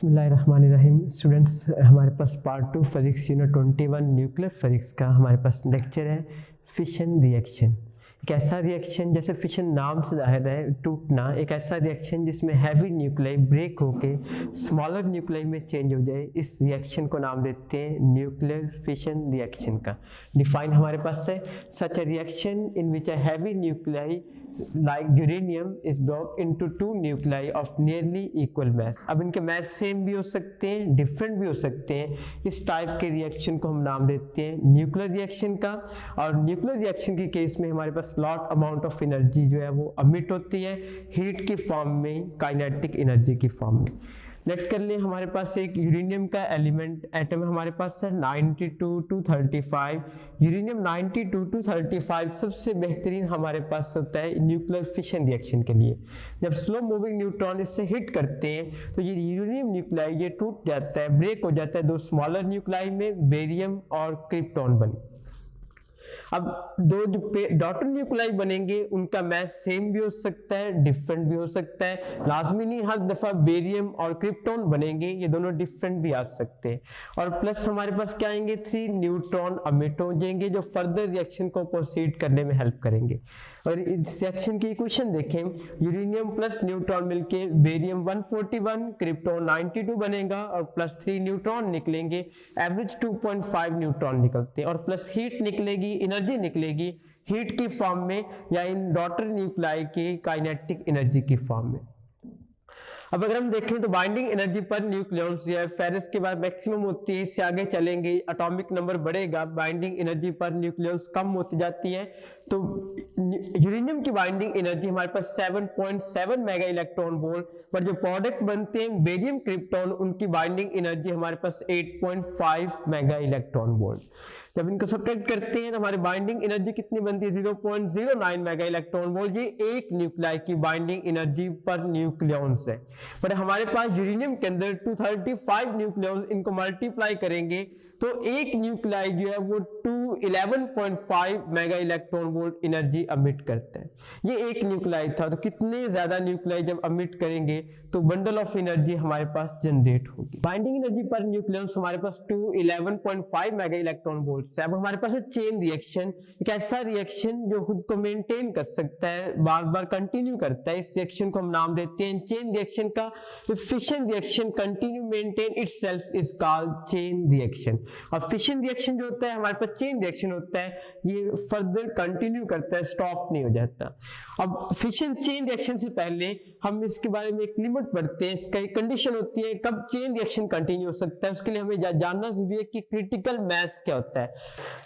बिस्मिल्लाहिर्रहमानिर्रहीम। स्टूडेंट्स, हमारे पास part 2 physics unit 21 nuclear physics का हमारे पास लेक्चर है फिशन रिएक्शन। एक ऐसा रिएक्शन, जैसे फिशन नाम से जाहिर है टूटना, एक ऐसा रिएक्शन जिसमें हैवी न्यूक्लियाई ब्रेक होके स्मॉलर न्यूक्लियाई में चेंज हो जाए, इस रिएक्शन को नाम देते हैं न्यूक्लियर फिशन रिएक्शन का। डिफाइन हमारे पास है such a reaction in which a heavy nuclei like uranium is broke into two nuclei of nearly equal mass। अब इनके mass सेम भी हो सकते हैं, डिफरेंट भी हो सकते हैं। इस टाइप के रिएक्शन को हम नाम देते हैं न्यूक्लियर रिएक्शन का। और न्यूक्लियर रिएक्शन के केस में हमारे पास लॉट अमाउंट ऑफ एनर्जी जो है वो अमिट होती है हीट की फॉर्म में, काइनेटिक एनर्जी की फॉर्म में। नेक्स्ट कर लिए, हमारे पास एक यूरेनियम का एलिमेंट एटम हमारे पास है 92 to 35। यूरेनियम 92 to 35 सबसे बेहतरीन हमारे पास होता है न्यूक्लियर फिशन रिएक्शन के लिए। जब स्लो मूविंग न्यूट्रॉन इससे हिट करते हैं तो ये यूरेनियम न्यूक्लियाई ये टूट जाता है, ब्रेक हो जाता है दो स्मॉलर न्यूक्लियाई में, बेरियम और क्रिप्टॉन बन। अब दो जो डॉटर न्यूक्लियाई बनेंगे उनका मैच सेम भी हो सकता है, डिफरेंट भी हो सकता है। लाजमी नहीं हर दफा बेरियम और क्रिप्टॉन बनेंगे, ये दोनों डिफरेंट भी आ सकते हैं। और प्लस हमारे पास क्या आएंगे, 3 न्यूट्रॉन अमिट हो जाएंगे जो फर्दर रिएक्शन को प्रोसीड करने में हेल्प करेंगे। और इस रिएक्शन की इक्वेशन देखें, यूरेनियम प्लस न्यूट्रॉन मिलके बेरियम 141, क्रिप्टॉन 92 बनेगा और प्लस 3 न्यूट्रॉन निकलेंगे, एवरेज 2.5 न्यूट्रॉन निकलते हैं। और प्लस हीट निकलेगी, एनर्जी निकलेगी हीट की फॉर्म में या इन डॉटर न्यूक्लियाई की काइनेटिक एनर्जी की फॉर्म में। अब अगर हम देखें तो बाइंडिंग एनर्जी पर न्यूक्लियॉन्स जो है फेरस के बाद मैक्सिमम होती है, इससे आगे चलेंगे एटॉमिक नंबर बढ़ेगा, बाइंडिंग एनर्जी पर न्यूक्लियॉन्स कम होती जाती है। तो यूरेनियम की बाइंडिंग एनर्जी हमारे पास 7.7 मेगा इलेक्ट्रॉन वोल्ट, पर जो प्रोडक्ट बनते हैं बेरियम क्रिप्टॉन उनकी बाइंडिंग एनर्जी हमारे पास 8.5 मेगा इलेक्ट्रॉन वोल्ट। जब इनको सब्ट्रैक्ट करते हैं तो हमारी बाइंडिंग एनर्जी कितनी बनती है, 0.09 मेगा इलेक्ट्रॉन वोल्ट। ये एक न्यूक्लियाई की बाइंडिंग एनर्जी पर न्यूक्लियॉन्स है। पर हमारे पास यूरेनियम के अंदर 235 न्यूक्लियॉन्स, इनको मल्टीप्लाई करेंगे तो एक न्यूक्लियाई जो है वो 211.5 मेगा इलेक्ट्रॉन वोल्ट एनर्जी अमिट करता है। ये एक न्यूक्लियाई था, तो कितने ज्यादा न्यूक्लियाई जब अमिट करेंगे तो बंडल ऑफ एनर्जी हमारे पास जनरेट होगी। बाइंडिंग एनर्जी पर न्यूक्लियॉन्स हमारे पास 211.5 मेगा इलेक्ट्रॉन वोल्ट है। अब हमारे पास है चेन रिएक्शन, एक ऐसा रिएक्शन जो खुद को मेंटेन कर सकता है, बार बार कंटिन्यू करता है। इस रिएक्शन को हम नाम देते हैं चेन रिएक्शन का। Fission reaction continue maintain itself is called chain reaction. और फिशन रिएक्शन जो होता है हमारे पास चेन रिएक्शन होता है, ये फर्दर कंटिन्यू करता है, स्टॉप नहीं हो जाता। अब फिशन चेन रिएक्शन से पहले हम इसके बारे में एक लिमिट पढ़ते हैं, इसका एक कंडीशन होती है कब चेन रिएक्शन कंटिन्यू हो सकता है। उसके लिए हमें जानना जरूरी है कि क्रिटिकल मास क्या होता है।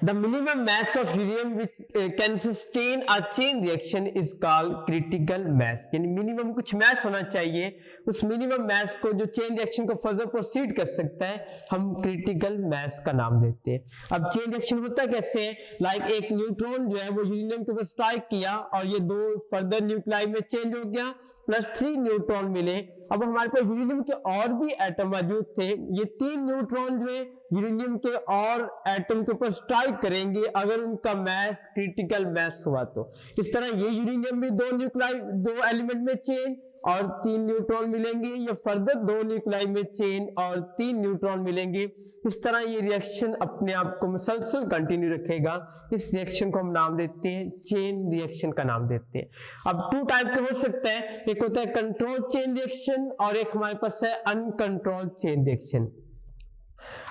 The minimum mass of helium which can sustain a chain reaction is called critical mass. यानी मिनिमम कुछ मास होना चाहिए, उस मिनिमम मास को जो चेन रिएक्शन को फर्दर प्रोसीड कर सकता है हम क्रिटिकल मास का नाम देते हैं। अब चेन रिएक्शन होता कैसे है, लाइक एक न्यूट्रॉन जो है वो यूरेनियम के ऊपर स्ट्राइक किया और ये दो फर्दर न्यूक्लियाई में चेंज हो गया, प्लस 3 न्यूट्रॉन मिले। अब हमारे पास यूरेनियम के और भी एटम मौजूद थे, ये 3 न्यूट्रॉन जो है यूरेनियम के और एटम के ऊपर स्ट्राइक करेंगे अगर उनका मास क्रिटिकल मास हुआ तो। इस तरह ये यूरेनियम भी दो एलिमेंट में चेन और 3 न्यूट्रॉन मिलेंगे, ये फर्दर 2 न्यूक्लियाई में चेन और 3 न्यूट्रॉन मिलेंगे। इस तरह ये रिएक्शन अपने आप को मुसलसल कंटिन्यू रखेगा। इस रिएक्शन को हम नाम देते हैं चेन रिएक्शन का नाम देते हैं। अब 2 टाइप के हो सकता है, एक होता है कंट्रोल चेन रिएक्शन और एक हमारे पास है uncontrolled chain reaction.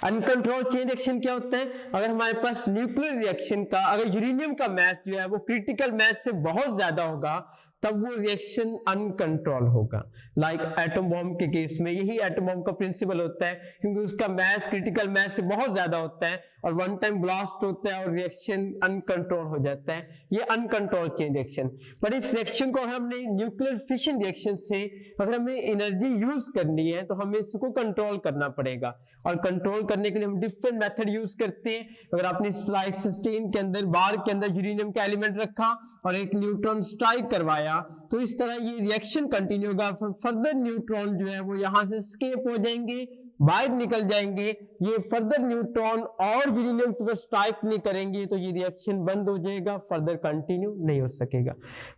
Uncontrolled chain reaction क्या होता है, अगर हमारे पास न्यूक्लियर रिएक्शन का अगर यूरेनियम का मास जो है वो क्रिटिकल मास से बहुत ज्यादा होगा तब वो रिएक्शन अनकंट्रोल होगा। लाइक एटम बॉम्ब के केस में यही एटम बॉम्ब का प्रिंसिपल होता है, क्योंकि उसका मास क्रिटिकल मास से बहुत ज्यादा होता है और वन टाइम ब्लास्ट होता है और रिएक्शन अनकंट्रोल हो जाता है, ये अनकंट्रोल चेन रिएक्शन। पर इस रिएक्शन को हमने न्यूक्लियर फिशन रिएक्शन से अगर हमें एनर्जी यूज करनी है तो हमें इसको कंट्रोल करना पड़ेगा। और कंट्रोल करने के लिए हम डिफरेंट मेथड यूज करते हैं। अगर आपने स्ट्राइक सस्टेन के अंदर बार के अंदर यूरेनियम का एलिमेंट रखा और एक न्यूट्रॉन स्ट्राइक करवाया तो इस तरह ये रिएक्शन कंटिन्यू होगा। फर्दर न्यूट्रॉन जो है वो यहां से एस्केप हो जाएंगे, बाहर निकल जाएंगे, ये फर्दर न्यूट्रॉन और यूरेनियम के ऊपर स्ट्राइक नहीं करेंगे तो ये रिएक्शन बंद हो जाएगा, फर्दर कंटिन्यू नहीं हो सकेगा।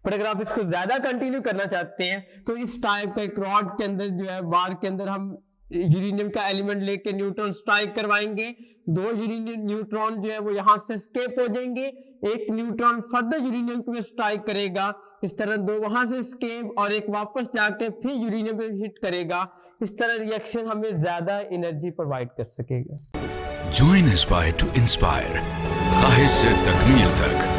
पर अगर आप इसको ज्यादा कंटिन्यू करना चाहते हैं तो इस टाइप का एक रॉड के अंदर जो है बार के अंदर हम यूरेनियम का एलिमेंट लेके न्यूट्रॉन स्ट्राइक करवाएंगे, 2 यूरेनियम न्यूट्रॉन जो है वो यहाँ से एस्केप हो जाएंगे, एक न्यूट्रॉन फर्दर यूरेनियम को स्ट्राइक करेगा, इस तरह 2 वहां से एस्केप और एक वापस जाके फिर यूरेनियम पे हिट करेगा। इस तरह रिएक्शन हमें ज्यादा एनर्जी प्रोवाइड कर सकेगा। ज्वाइन एस्पायर टू इंस्पायर, ख्वाहिश से तकमील तक।